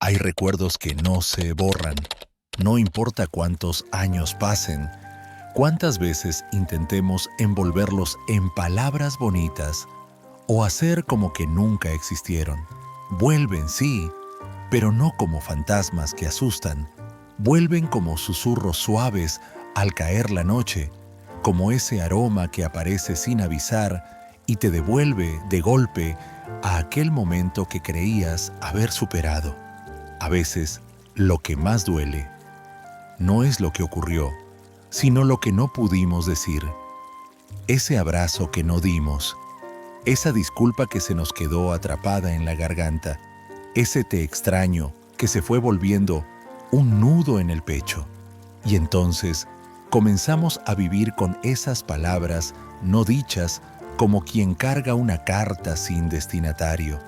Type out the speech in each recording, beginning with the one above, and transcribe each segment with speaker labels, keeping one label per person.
Speaker 1: Hay recuerdos que no se borran. No importa cuántos años pasen, cuántas veces intentemos envolverlos en palabras bonitas o hacer como que nunca existieron. Vuelven, sí, pero no como fantasmas que asustan. Vuelven como susurros suaves al caer la noche, como ese aroma que aparece sin avisar y te devuelve de golpe a aquel momento que creías haber superado. A veces, lo que más duele no es lo que ocurrió, sino lo que no pudimos decir. Ese abrazo que no dimos, esa disculpa que se nos quedó atrapada en la garganta, ese te extraño que se fue volviendo un nudo en el pecho. Y entonces comenzamos a vivir con esas palabras no dichas como quien carga una carta sin destinatario.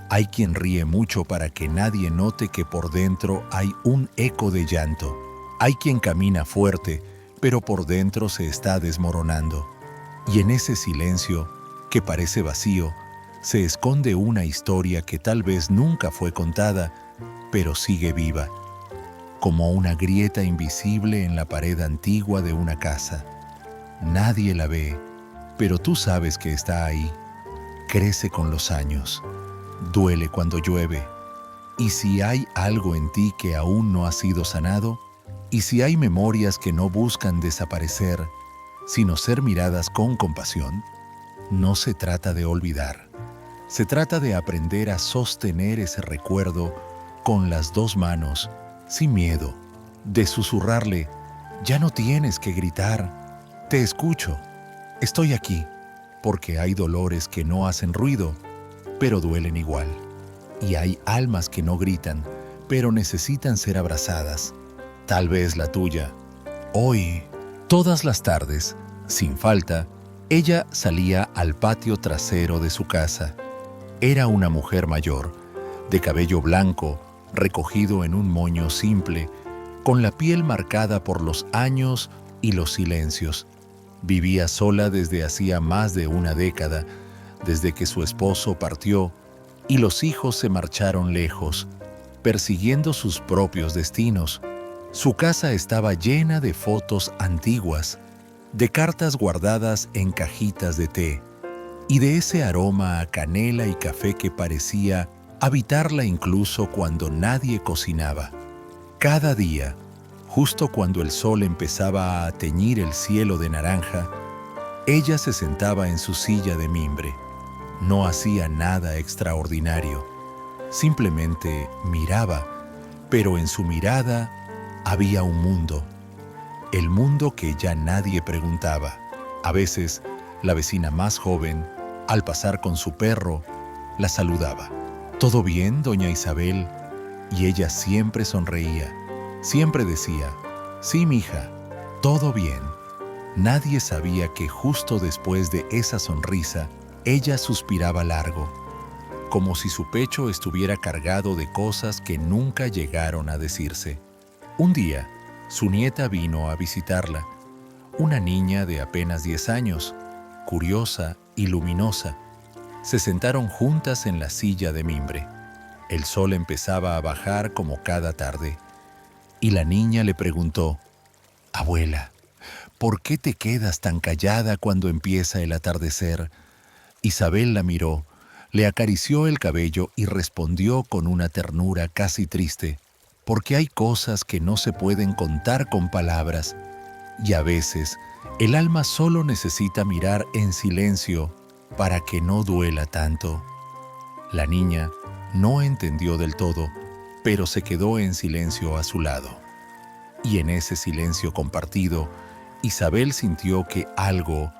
Speaker 1: Hay quien ríe mucho para que nadie note que por dentro hay un eco de llanto. Hay quien camina fuerte, pero por dentro se está desmoronando. Y en ese silencio, que parece vacío, se esconde una historia que tal vez nunca fue contada, pero sigue viva, como una grieta invisible en la pared antigua de una casa. Nadie la ve, pero tú sabes que está ahí. Crece con los años. Duele cuando llueve. Y si hay algo en ti que aún no ha sido sanado, y si hay memorias que no buscan desaparecer, sino ser miradas con compasión, no se trata de olvidar. Se trata de aprender a sostener ese recuerdo con las dos manos, sin miedo, de susurrarle: ya no tienes que gritar, te escucho, estoy aquí, porque hay dolores que no hacen ruido, pero duelen igual. Y hay almas que no gritan, pero necesitan ser abrazadas. Tal vez la tuya. Hoy, todas las tardes, sin falta, ella salía al patio trasero de su casa. Era una mujer mayor, de cabello blanco, recogido en un moño simple, con la piel marcada por los años y los silencios. Vivía sola desde hacía más de una década, desde que su esposo partió y los hijos se marcharon lejos, persiguiendo sus propios destinos. Su casa estaba llena de fotos antiguas, de cartas guardadas en cajitas de té, y de ese aroma a canela y café que parecía habitarla incluso cuando nadie cocinaba. Cada día, justo cuando el sol empezaba a teñir el cielo de naranja, ella se sentaba en su silla de mimbre. No hacía nada extraordinario, simplemente miraba, pero en su mirada había un mundo, el mundo que ya nadie preguntaba. A veces, la vecina más joven, al pasar con su perro, la saludaba. ¿Todo bien, doña Isabel? Y ella siempre sonreía, siempre decía: sí, mija, todo bien. Nadie sabía que justo después de esa sonrisa, ella suspiraba largo, como si su pecho estuviera cargado de cosas que nunca llegaron a decirse. Un día, su nieta vino a visitarla, una niña de apenas 10 años, curiosa y luminosa. Se sentaron juntas en la silla de mimbre. El sol empezaba a bajar como cada tarde, y la niña le preguntó: «Abuela, ¿por qué te quedas tan callada cuando empieza el atardecer?». Isabel la miró, le acarició el cabello y respondió con una ternura casi triste: «Porque hay cosas que no se pueden contar con palabras, y a veces el alma solo necesita mirar en silencio para que no duela tanto». La niña no entendió del todo, pero se quedó en silencio a su lado. Y en ese silencio compartido, Isabel sintió que algo,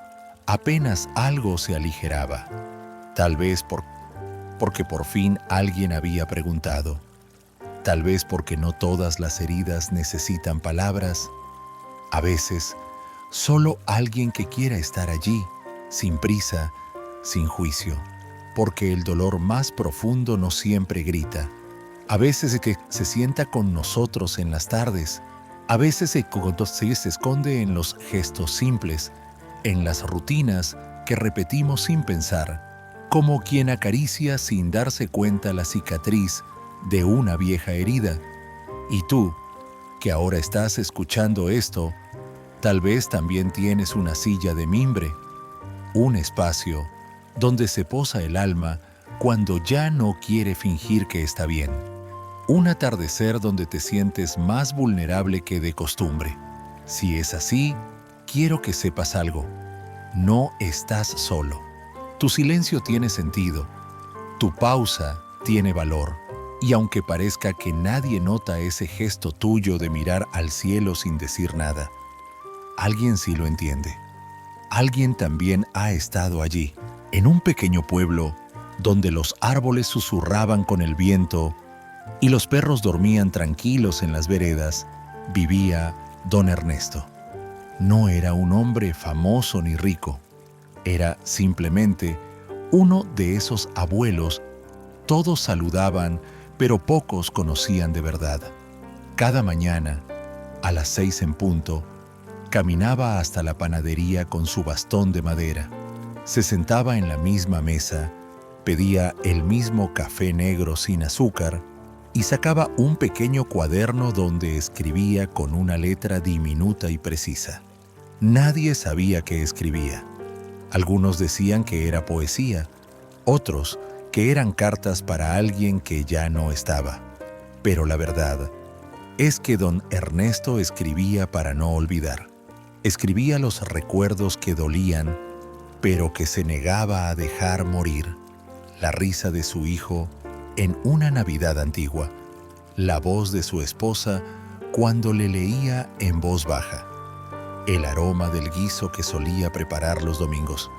Speaker 1: apenas algo, se aligeraba. Tal vez porque por fin alguien había preguntado. Tal vez porque no todas las heridas necesitan palabras. A veces, solo alguien que quiera estar allí, sin prisa, sin juicio. Porque el dolor más profundo no siempre grita. A veces es que se sienta con nosotros en las tardes. A veces se esconde en los gestos simples, en las rutinas que repetimos sin pensar, como quien acaricia sin darse cuenta la cicatriz de una vieja herida. Y tú, que ahora estás escuchando esto, tal vez también tienes una silla de mimbre, un espacio donde se posa el alma cuando ya no quiere fingir que está bien. Un atardecer donde te sientes más vulnerable que de costumbre. Si es así, quiero que sepas algo. No estás solo. Tu silencio tiene sentido. Tu pausa tiene valor. Y aunque parezca que nadie nota ese gesto tuyo de mirar al cielo sin decir nada, alguien sí lo entiende. Alguien también ha estado allí, en un pequeño pueblo donde los árboles susurraban con el viento y los perros dormían tranquilos en las veredas, vivía don Ernesto. No era un hombre famoso ni rico, era simplemente uno de esos abuelos. Todos saludaban, pero pocos conocían de verdad. Cada mañana, a las 6 en punto, caminaba hasta la panadería con su bastón de madera. Se sentaba en la misma mesa, pedía el mismo café negro sin azúcar y sacaba un pequeño cuaderno donde escribía con una letra diminuta y precisa. Nadie sabía qué escribía. Algunos decían que era poesía, otros que eran cartas para alguien que ya no estaba. Pero la verdad es que don Ernesto escribía para no olvidar. Escribía los recuerdos que dolían, pero que se negaba a dejar morir. La risa de su hijo en una Navidad antigua, la voz de su esposa cuando le leía en voz baja, el aroma del guiso que solía preparar los domingos.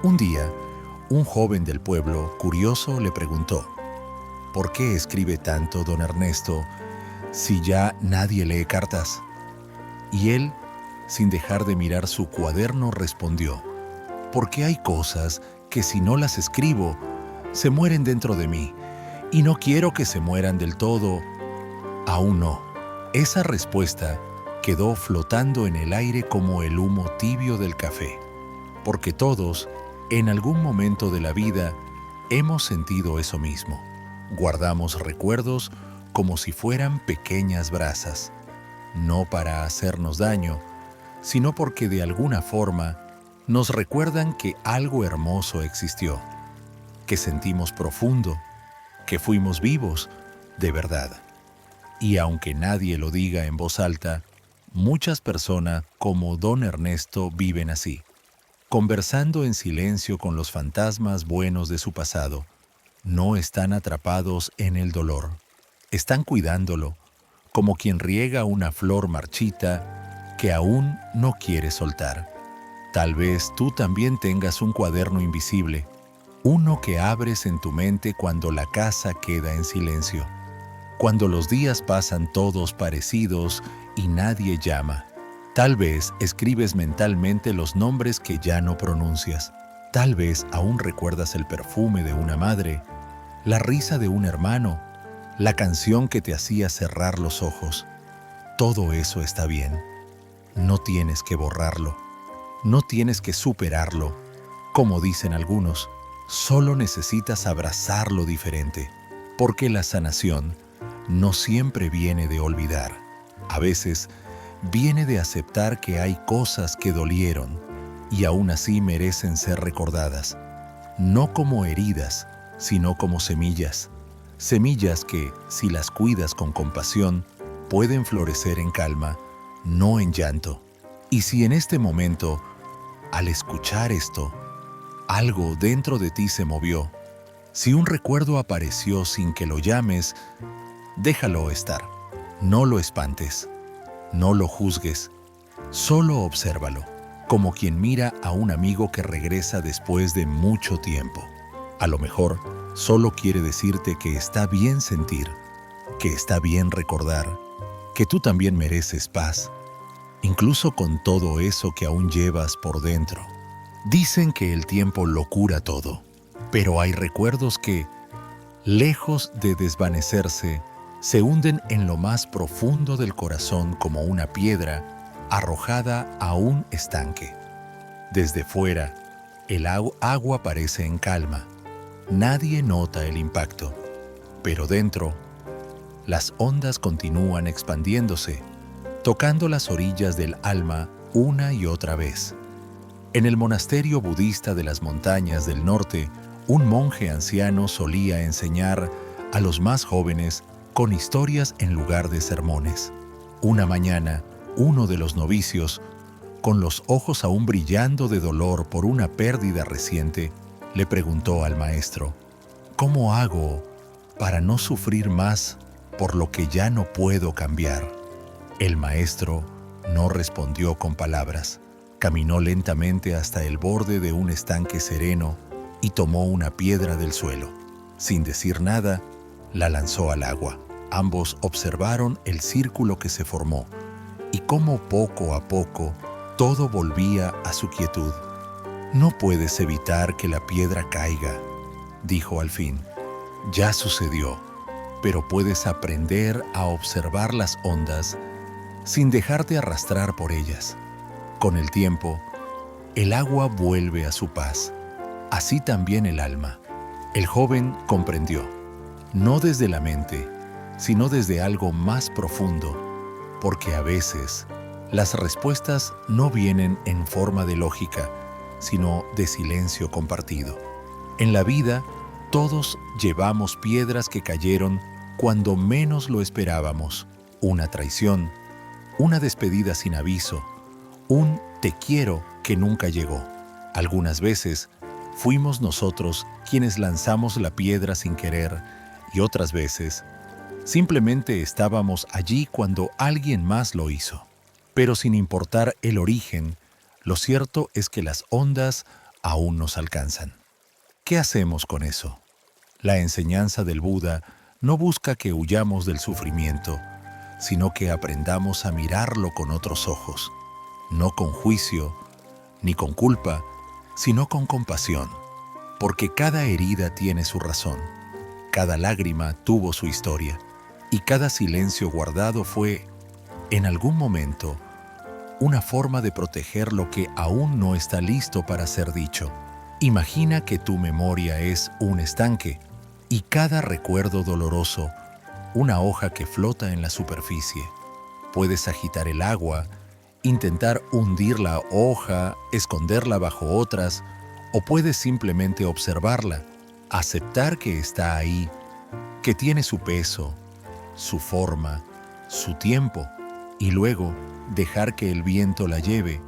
Speaker 1: Un día, un joven del pueblo, curioso, le preguntó: ¿por qué escribe tanto don Ernesto si ya nadie lee cartas? Y él, sin dejar de mirar su cuaderno, respondió: porque hay cosas que si no las escribo, se mueren dentro de mí, y no quiero que se mueran del todo. Aún no. Esa respuesta quedó flotando en el aire como el humo tibio del café, porque todos, en algún momento de la vida, hemos sentido eso mismo. Guardamos recuerdos como si fueran pequeñas brasas, no para hacernos daño, sino porque de alguna forma nos recuerdan que algo hermoso existió, que sentimos profundo, que fuimos vivos de verdad. Y aunque nadie lo diga en voz alta, muchas personas como don Ernesto viven así, conversando en silencio con los fantasmas buenos de su pasado. No están atrapados en el dolor, están cuidándolo, como quien riega una flor marchita que aún no quiere soltar. Tal vez tú también tengas un cuaderno invisible, uno que abres en tu mente cuando la casa queda en silencio, cuando los días pasan todos parecidos y nadie llama. Tal vez escribes mentalmente los nombres que ya no pronuncias. Tal vez aún recuerdas el perfume de una madre, la risa de un hermano, la canción que te hacía cerrar los ojos. Todo eso está bien. No tienes que borrarlo. No tienes que superarlo, como dicen algunos. Solo necesitas abrazarlo diferente, porque la sanación no siempre viene de olvidar. A veces viene de aceptar que hay cosas que dolieron y aún así merecen ser recordadas, no como heridas, sino como semillas. Semillas que, si las cuidas con compasión, pueden florecer en calma, no en llanto. Y si en este momento, al escuchar esto, algo dentro de ti se movió, si un recuerdo apareció sin que lo llames, déjalo estar. No lo espantes, no lo juzgues, solo obsérvalo, como quien mira a un amigo que regresa después de mucho tiempo. A lo mejor solo quiere decirte que está bien sentir, que está bien recordar, que tú también mereces paz, incluso con todo eso que aún llevas por dentro. Dicen que el tiempo lo cura todo, pero hay recuerdos que, lejos de desvanecerse, se hunden en lo más profundo del corazón como una piedra arrojada a un estanque. Desde fuera, el agua parece en calma. Nadie nota el impacto, pero dentro las ondas continúan expandiéndose, tocando las orillas del alma una y otra vez. En el monasterio budista de las montañas del norte, un monje anciano solía enseñar a los más jóvenes con historias en lugar de sermones. Una mañana, uno de los novicios, con los ojos aún brillando de dolor por una pérdida reciente, le preguntó al maestro: ¿cómo hago para no sufrir más por lo que ya no puedo cambiar? El maestro no respondió con palabras. Caminó lentamente hasta el borde de un estanque sereno y tomó una piedra del suelo. Sin decir nada, la lanzó al agua. Ambos observaron el círculo que se formó y cómo poco a poco todo volvía a su quietud. «No puedes evitar que la piedra caiga», dijo al fin. «Ya sucedió, pero puedes aprender a observar las ondas sin dejarte arrastrar por ellas. Con el tiempo, el agua vuelve a su paz. Así también el alma». El joven comprendió, no desde la mente, sino desde algo más profundo, porque a veces las respuestas no vienen en forma de lógica, sino de silencio compartido. En la vida, todos llevamos piedras que cayeron cuando menos lo esperábamos. Una traición, una despedida sin aviso, un te quiero que nunca llegó. Algunas veces fuimos nosotros quienes lanzamos la piedra sin querer y otras veces simplemente estábamos allí cuando alguien más lo hizo. Pero sin importar el origen, lo cierto es que las ondas aún nos alcanzan. ¿Qué hacemos con eso? La enseñanza del Buda no busca que huyamos del sufrimiento, sino que aprendamos a mirarlo con otros ojos, no con juicio ni con culpa, sino con compasión, porque cada herida tiene su razón, cada lágrima tuvo su historia, y cada silencio guardado fue, en algún momento, una forma de proteger lo que aún no está listo para ser dicho. Imagina que tu memoria es un estanque, y cada recuerdo doloroso, una hoja que flota en la superficie. Puedes agitar el agua, intentar hundir la hoja, esconderla bajo otras, o puedes simplemente observarla, aceptar que está ahí, que tiene su peso, su forma, su tiempo, y luego dejar que el viento la lleve.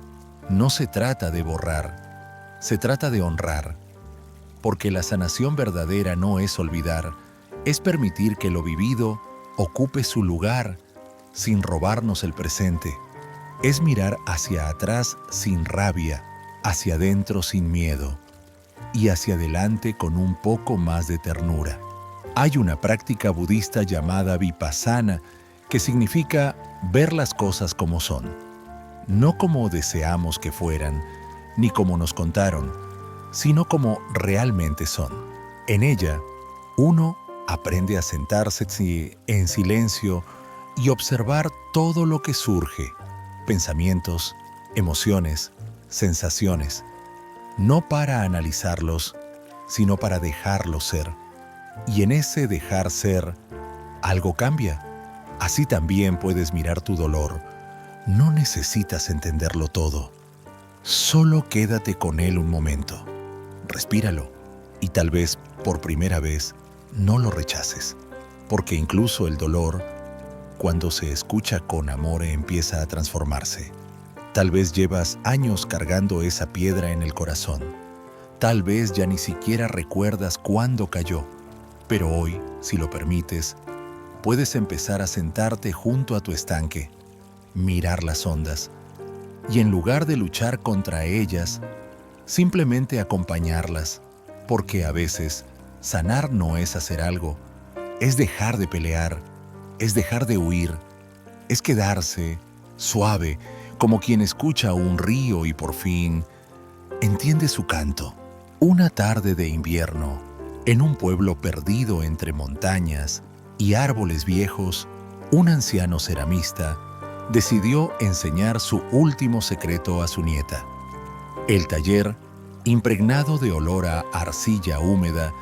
Speaker 1: No se trata de borrar, se trata de honrar, porque la sanación verdadera no es olvidar, es permitir que lo vivido ocupe su lugar sin robarnos el presente. Es mirar hacia atrás sin rabia, hacia adentro sin miedo y hacia adelante con un poco más de ternura. Hay una práctica budista llamada Vipassana que significa ver las cosas como son, no como deseamos que fueran, ni como nos contaron, sino como realmente son. En ella, uno aprende a sentarse en silencio y observar todo lo que surge, pensamientos, emociones, sensaciones, no para analizarlos, sino para dejarlos ser. Y en ese dejar ser, algo cambia. Así también puedes mirar tu dolor. No necesitas entenderlo todo. Solo quédate con él un momento. Respíralo y tal vez, por primera vez, no lo rechaces. Porque incluso el dolor, cuando se escucha con amor, empieza a transformarse. Tal vez llevas años cargando esa piedra en el corazón. Tal vez ya ni siquiera recuerdas cuándo cayó. Pero hoy, si lo permites, puedes empezar a sentarte junto a tu estanque, mirar las ondas, y en lugar de luchar contra ellas, simplemente acompañarlas, porque a veces sanar no es hacer algo, es dejar de pelear, es dejar de huir, es quedarse suave, como quien escucha un río y por fin entiende su canto. Una tarde de invierno, en un pueblo perdido entre montañas y árboles viejos, un anciano ceramista decidió enseñar su último secreto a su nieta. El taller, impregnado de olor a arcilla húmeda,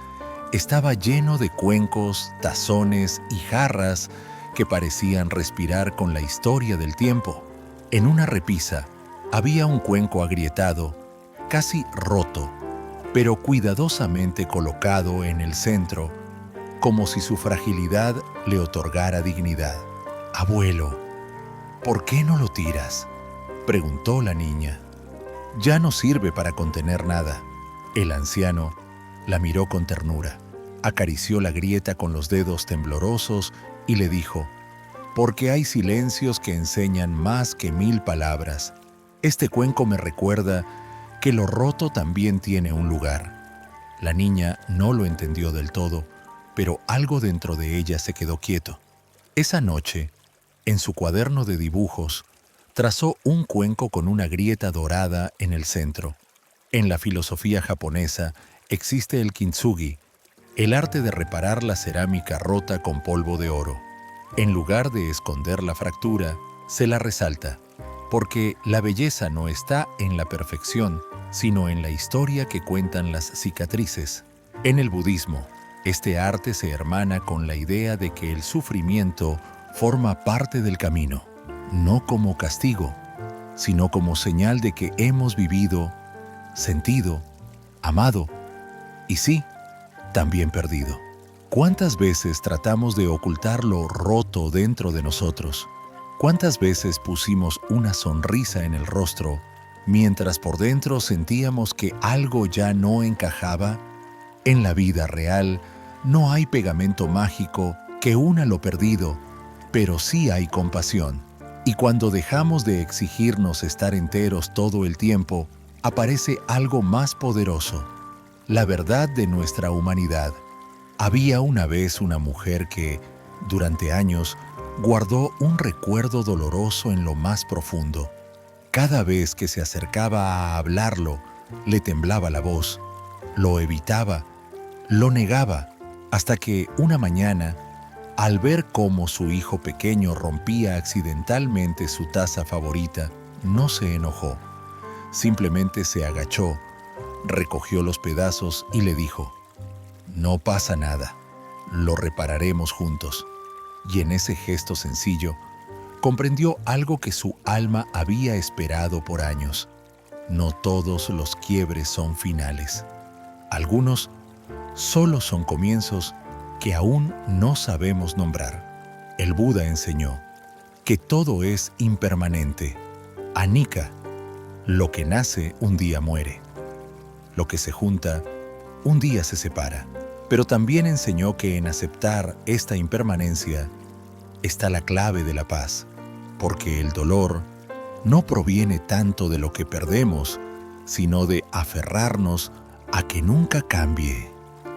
Speaker 1: Estaba lleno de cuencos, tazones y jarras que parecían respirar con la historia del tiempo. En una repisa había un cuenco agrietado, casi roto, pero cuidadosamente colocado en el centro, como si su fragilidad le otorgara dignidad. «Abuelo, ¿por qué no lo tiras?», preguntó la niña. «Ya no sirve para contener nada». El anciano la miró con ternura, acarició la grieta con los dedos temblorosos y le dijo: «Porque hay silencios que enseñan más que 1000 palabras. Este cuenco me recuerda que lo roto también tiene un lugar». La niña no lo entendió del todo, pero algo dentro de ella se quedó quieto. Esa noche, en su cuaderno de dibujos, trazó un cuenco con una grieta dorada en el centro. En la filosofía japonesa existe el kintsugi, el arte de reparar la cerámica rota con polvo de oro. En lugar de esconder la fractura, se la resalta, porque la belleza no está en la perfección, sino en la historia que cuentan las cicatrices. En el budismo, este arte se hermana con la idea de que el sufrimiento forma parte del camino, no como castigo, sino como señal de que hemos vivido, sentido, amado y sí, también perdido. ¿Cuántas veces tratamos de ocultar lo roto dentro de nosotros? ¿Cuántas veces pusimos una sonrisa en el rostro mientras por dentro sentíamos que algo ya no encajaba? En la vida real no hay pegamento mágico que una lo perdido, pero sí hay compasión. Y cuando dejamos de exigirnos estar enteros todo el tiempo, aparece algo más poderoso: la verdad de nuestra humanidad. Había una vez una mujer que, durante años, guardó un recuerdo doloroso en lo más profundo. Cada vez que se acercaba a hablarlo, le temblaba la voz, lo evitaba, lo negaba, hasta que una mañana, al ver cómo su hijo pequeño rompía accidentalmente su taza favorita, no se enojó. Simplemente se agachó, recogió los pedazos y le dijo: «No pasa nada, lo repararemos juntos». Y en ese gesto sencillo, comprendió algo que su alma había esperado por años. No todos los quiebres son finales. Algunos solo son comienzos que aún no sabemos nombrar. El Buda enseñó que todo es impermanente. Anicca, lo que nace un día muere. Lo que se junta un día se separa. Pero también enseñó que en aceptar esta impermanencia está la clave de la paz, porque el dolor no proviene tanto de lo que perdemos, sino de aferrarnos a que nunca cambie.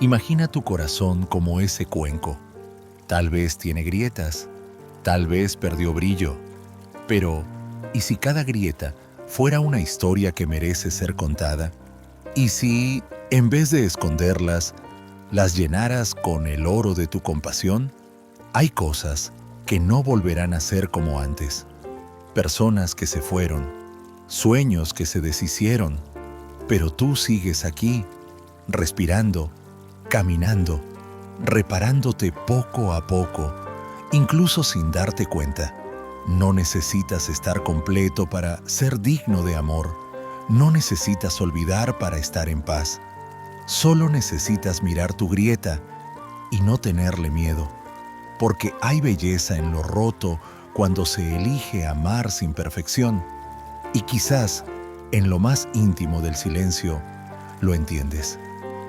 Speaker 1: Imagina tu corazón como ese cuenco. Tal vez tiene grietas, tal vez perdió brillo, pero ¿y si cada grieta fuera una historia que merece ser contada? ¿Y si, en vez de esconderlas, las llenaras con el oro de tu compasión? Hay cosas que no volverán a ser como antes. Personas que se fueron, sueños que se deshicieron, pero tú sigues aquí, respirando, caminando, reparándote poco a poco, incluso sin darte cuenta. No necesitas estar completo para ser digno de amor. No necesitas olvidar para estar en paz. Solo necesitas mirar tu grieta y no tenerle miedo, porque hay belleza en lo roto cuando se elige amar sin perfección. Y quizás, en lo más íntimo del silencio, lo entiendes.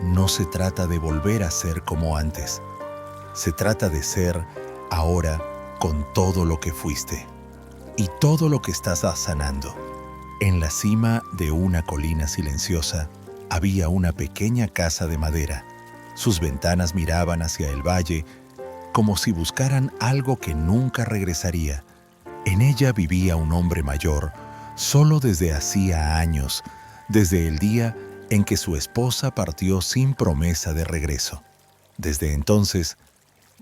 Speaker 1: No se trata de volver a ser como antes. Se trata de ser ahora con todo lo que fuiste y todo lo que estás sanando. En la cima de una colina silenciosa había una pequeña casa de madera. Sus ventanas miraban hacia el valle como si buscaran algo que nunca regresaría. En ella vivía un hombre mayor, solo desde hacía años, desde el día en que su esposa partió sin promesa de regreso. Desde entonces,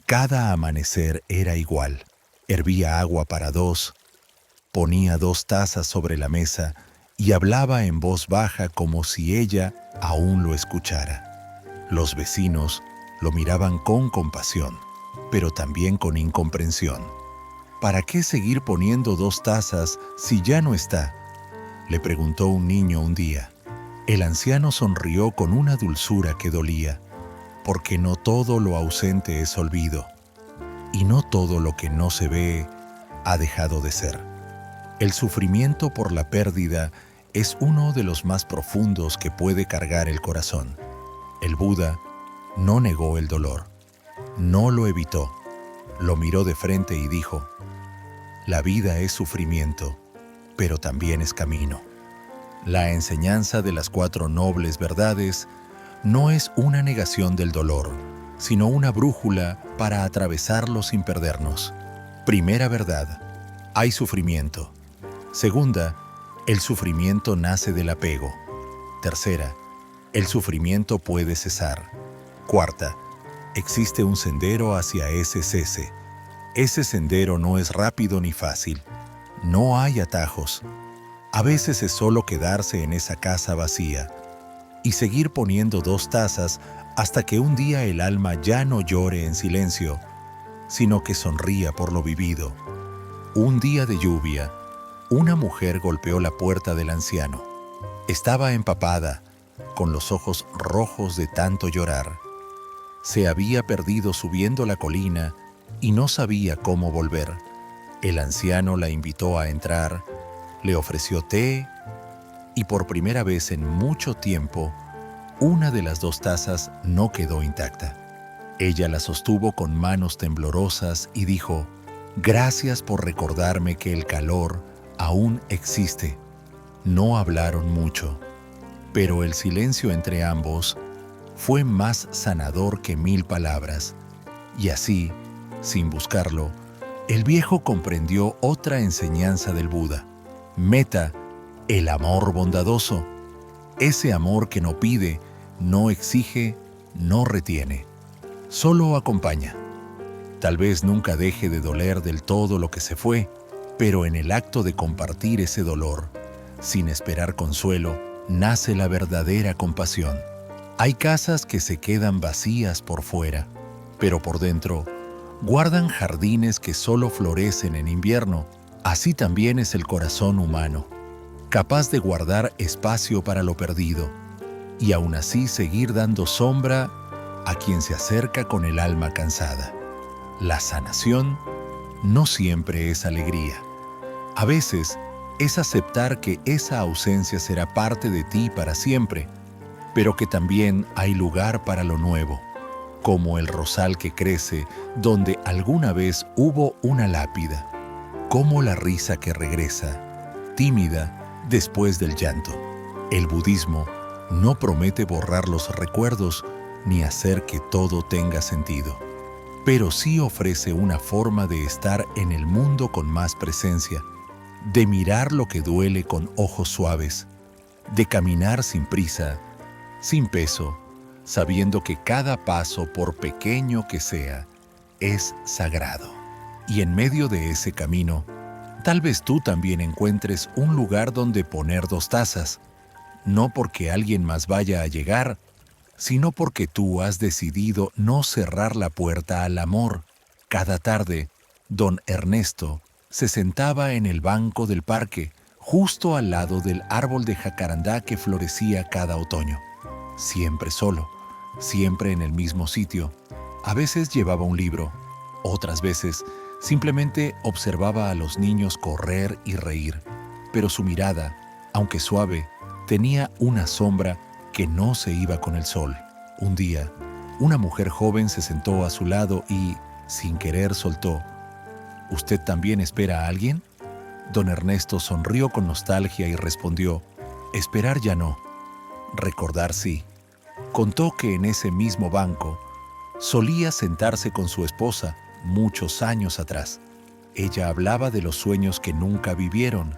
Speaker 1: cada amanecer era igual. Hervía agua para dos, ponía 2 tazas sobre la mesa y hablaba en voz baja como si ella aún lo escuchara. Los vecinos Lo miraban con compasión, pero también con incomprensión. ¿Para qué seguir poniendo 2 tazas si ya no está?, le preguntó un niño un día. El anciano sonrió con una dulzura que dolía, porque no todo lo ausente es olvido, y no todo lo que no se ve ha dejado de ser. El sufrimiento por la pérdida es uno de los más profundos que puede cargar el corazón. El Buda no negó el dolor, no lo evitó, lo miró de frente y dijo: la vida es sufrimiento, pero también es camino. La enseñanza de las 4 nobles verdades no es una negación del dolor, sino una brújula para atravesarlo sin perdernos. Primera verdad: hay sufrimiento. Segunda: el sufrimiento nace del apego. Tercera: el sufrimiento puede cesar. Cuarta: existe un sendero hacia ese cese. Ese sendero no es rápido ni fácil. No hay atajos. A veces es solo quedarse en esa casa vacía y seguir poniendo 2 tazas hasta que un día el alma ya no llore en silencio, sino que sonría por lo vivido. Un día de lluvia, una mujer golpeó la puerta del anciano. Estaba empapada, con los ojos rojos de tanto llorar. Se había perdido subiendo la colina y no sabía cómo volver. El anciano la invitó a entrar, le ofreció té y por primera vez en mucho tiempo, una de las 2 tazas no quedó intacta. Ella la sostuvo con manos temblorosas y dijo: gracias por recordarme que el calor aún existe. No hablaron mucho, pero el silencio entre ambos fue más sanador que 1000 palabras. Y así, sin buscarlo, el viejo comprendió otra enseñanza del Buda. Metta, el amor bondadoso. Ese amor que no pide, no exige, no retiene. Solo acompaña. Tal vez nunca deje de doler del todo lo que se fue, pero en el acto de compartir ese dolor, sin esperar consuelo, nace la verdadera compasión. Hay casas que se quedan vacías por fuera, pero por dentro guardan jardines que solo florecen en invierno. Así también es el corazón humano, capaz de guardar espacio para lo perdido y aún así seguir dando sombra a quien se acerca con el alma cansada. La sanación no siempre es alegría. A veces es aceptar que esa ausencia será parte de ti para siempre, pero que también hay lugar para lo nuevo, como el rosal que crece donde alguna vez hubo una lápida, como la risa que regresa, tímida después del llanto. El budismo no promete borrar los recuerdos ni hacer que todo tenga sentido, pero sí ofrece una forma de estar en el mundo con más presencia, de mirar lo que duele con ojos suaves, de caminar sin prisa, sin peso, sabiendo que cada paso, por pequeño que sea, es sagrado. Y en medio de ese camino, tal vez tú también encuentres un lugar donde poner 2 tazas, no porque alguien más vaya a llegar, sino porque tú has decidido no cerrar la puerta al amor. Cada tarde, don Ernesto se sentaba en el banco del parque, justo al lado del árbol de jacarandá que florecía cada otoño. Siempre solo, siempre en el mismo sitio. A veces llevaba un libro, otras veces simplemente observaba a los niños correr y reír, pero su mirada, aunque suave, tenía una sombra que no se iba con el sol. Un día, una mujer joven se sentó a su lado y, sin querer, soltó: ¿Usted también espera a alguien? Don Ernesto sonrió con nostalgia y respondió: esperar ya no, recordar sí. Contó que en ese mismo banco solía sentarse con su esposa muchos años atrás. Ella hablaba de los sueños que nunca vivieron,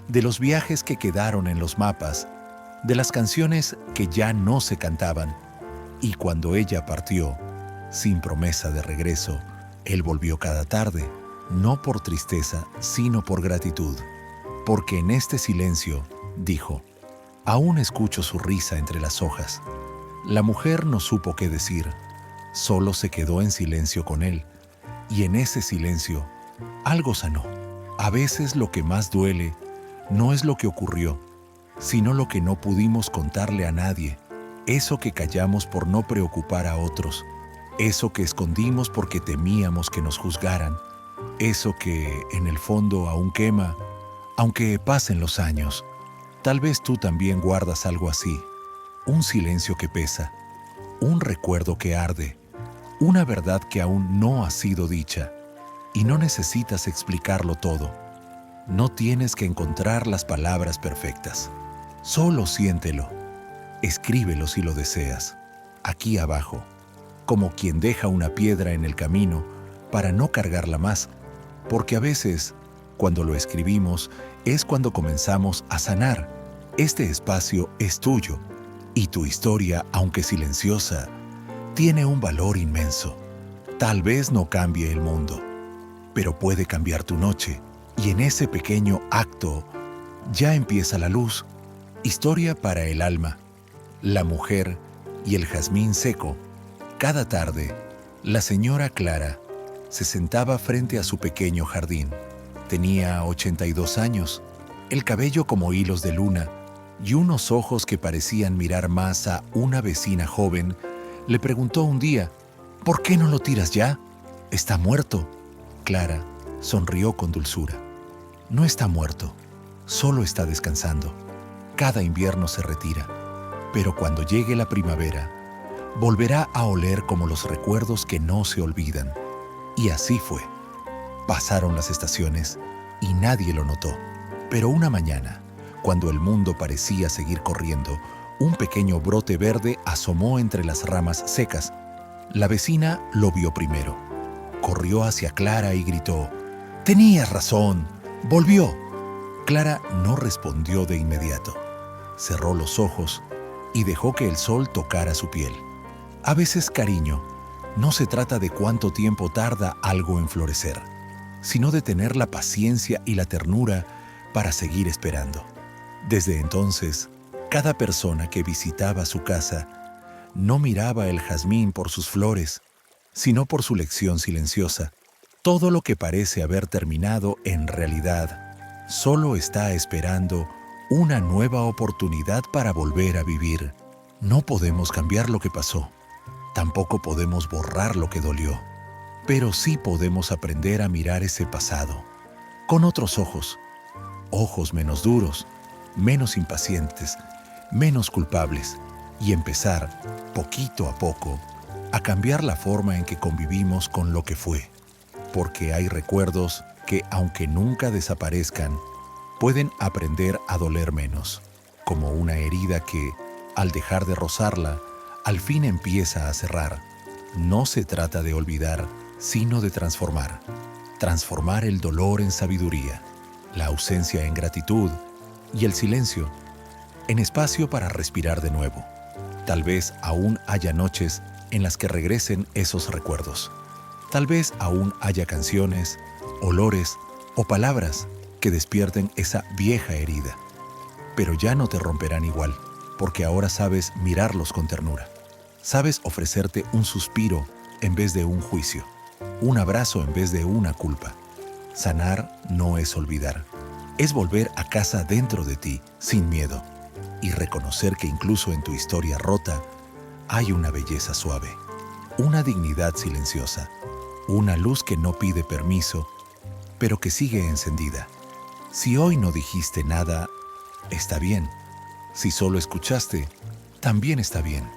Speaker 1: de los viajes que quedaron en los mapas, de las canciones que ya no se cantaban. Y cuando ella partió, sin promesa de regreso, él volvió cada tarde, no por tristeza, sino por gratitud. Porque en este silencio, dijo, aún escucho su risa entre las hojas. La mujer no supo qué decir. Solo se quedó en silencio con él, y en ese silencio algo sanó. A veces lo que más duele no es lo que ocurrió, sino lo que no pudimos contarle a nadie, eso que callamos por no preocupar a otros, eso que escondimos porque temíamos que nos juzgaran, eso que en el fondo aún quema, aunque pasen los años. Tal vez tú también guardas algo así, un silencio que pesa, un recuerdo que arde, una verdad que aún no ha sido dicha, y no necesitas explicarlo todo. No tienes que encontrar las palabras perfectas. Solo siéntelo. Escríbelo si lo deseas, aquí abajo, como quien deja una piedra en el camino para no cargarla más, porque a veces, cuando lo escribimos, es cuando comenzamos a sanar. Este espacio es tuyo, y tu historia, aunque silenciosa, tiene un valor inmenso. Tal vez no cambie el mundo, pero puede cambiar tu noche, y en ese pequeño acto ya empieza la luz. Historia para el alma, la mujer y el jazmín seco. Cada tarde, la señora Clara se sentaba frente a su pequeño jardín. Tenía 82 años, el cabello como hilos de luna y unos ojos que parecían mirar más a una vecina joven. Le preguntó un día, ¿por qué no lo tiras ya? ¿Está muerto? Clara sonrió con dulzura. No está muerto, solo está descansando. Cada invierno se retira, pero cuando llegue la primavera, volverá a oler como los recuerdos que no se olvidan. Y así fue. Pasaron las estaciones y nadie lo notó. Pero una mañana, cuando el mundo parecía seguir corriendo, un pequeño brote verde asomó entre las ramas secas. La vecina lo vio primero. Corrió hacia Clara y gritó, «¡Tenías razón! ¡Volvió!». Clara no respondió de inmediato. Cerró los ojos y dejó que el sol tocara su piel. A veces, cariño, no se trata de cuánto tiempo tarda algo en florecer, sino de tener la paciencia y la ternura para seguir esperando. Desde entonces, cada persona que visitaba su casa no miraba el jazmín por sus flores, sino por su lección silenciosa. Todo lo que parece haber terminado en realidad solo está esperando una nueva oportunidad para volver a vivir. No podemos cambiar lo que pasó, tampoco podemos borrar lo que dolió, pero sí podemos aprender a mirar ese pasado con otros ojos, ojos menos duros, menos impacientes, menos culpables, y empezar, poquito a poco, a cambiar la forma en que convivimos con lo que fue, porque hay recuerdos que, aunque nunca desaparezcan, pueden aprender a doler menos, como una herida que, al dejar de rozarla, al fin empieza a cerrar. No se trata de olvidar, sino de transformar. Transformar el dolor en sabiduría, la ausencia en gratitud y el silencio en espacio para respirar de nuevo. Tal vez aún haya noches en las que regresen esos recuerdos. Tal vez aún haya canciones, olores o palabras que despierten esa vieja herida. Pero ya no te romperán igual, porque ahora sabes mirarlos con ternura. Sabes ofrecerte un suspiro en vez de un juicio, un abrazo en vez de una culpa. Sanar no es olvidar, es volver a casa dentro de ti, sin miedo, y reconocer que incluso en tu historia rota hay una belleza suave, una dignidad silenciosa, una luz que no pide permiso, pero que sigue encendida. Si hoy no dijiste nada, está bien. Si solo escuchaste, también está bien.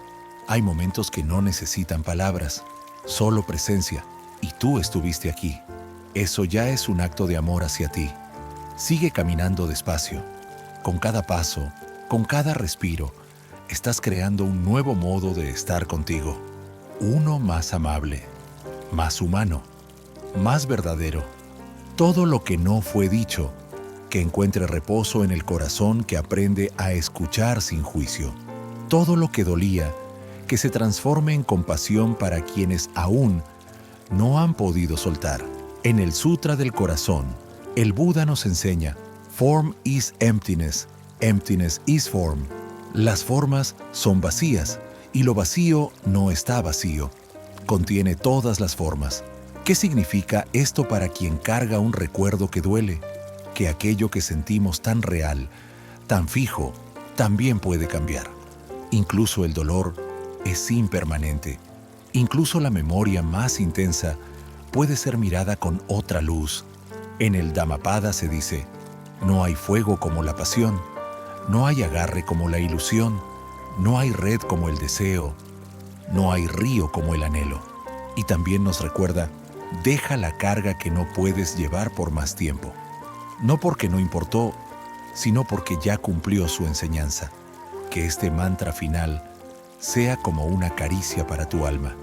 Speaker 1: Hay momentos que no necesitan palabras, solo presencia, y tú estuviste aquí. Eso ya es un acto de amor hacia ti. Sigue caminando despacio. Con cada paso, con cada respiro, estás creando un nuevo modo de estar contigo. Uno más amable, más humano, más verdadero. Todo lo que no fue dicho, que encuentre reposo en el corazón que aprende a escuchar sin juicio. Todo lo que dolía, que se transforme en compasión para quienes aún no han podido soltar. En el Sutra del Corazón, el Buda nos enseña, Form is emptiness, emptiness is form. Las formas son vacías y lo vacío no está vacío. Contiene todas las formas. ¿Qué significa esto para quien carga un recuerdo que duele? Que aquello que sentimos tan real, tan fijo, también puede cambiar. Incluso el dolor es impermanente. Incluso la memoria más intensa puede ser mirada con otra luz. En el Dhammapada se dice, no hay fuego como la pasión, no hay agarre como la ilusión, no hay red como el deseo, no hay río como el anhelo. Y también nos recuerda, deja la carga que no puedes llevar por más tiempo. No porque no importó, sino porque ya cumplió su enseñanza. Que este mantra final sea como una caricia para tu alma.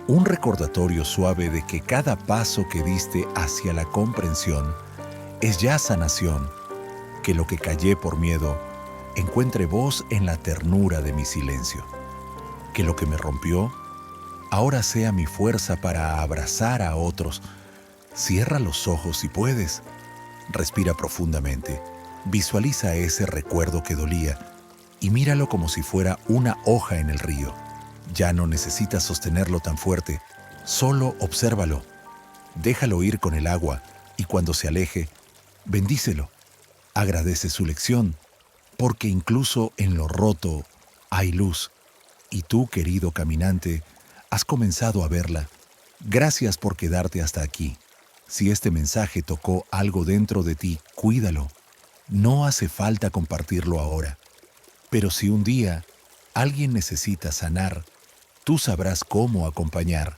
Speaker 1: Un recordatorio suave de que cada paso que diste hacia la comprensión es ya sanación. Que lo que callé por miedo encuentre voz en la ternura de mi silencio. Que lo que me rompió ahora sea mi fuerza para abrazar a otros. Cierra los ojos si puedes. Respira profundamente. Visualiza ese recuerdo que dolía y míralo como si fuera una hoja en el río. Ya no necesitas sostenerlo tan fuerte, solo obsérvalo. Déjalo ir con el agua y cuando se aleje, bendícelo. Agradece su lección, porque incluso en lo roto hay luz. Y tú, querido caminante, has comenzado a verla. Gracias por quedarte hasta aquí. Si este mensaje tocó algo dentro de ti, cuídalo. No hace falta compartirlo ahora. Pero si un día alguien necesita sanar, tú sabrás cómo acompañar.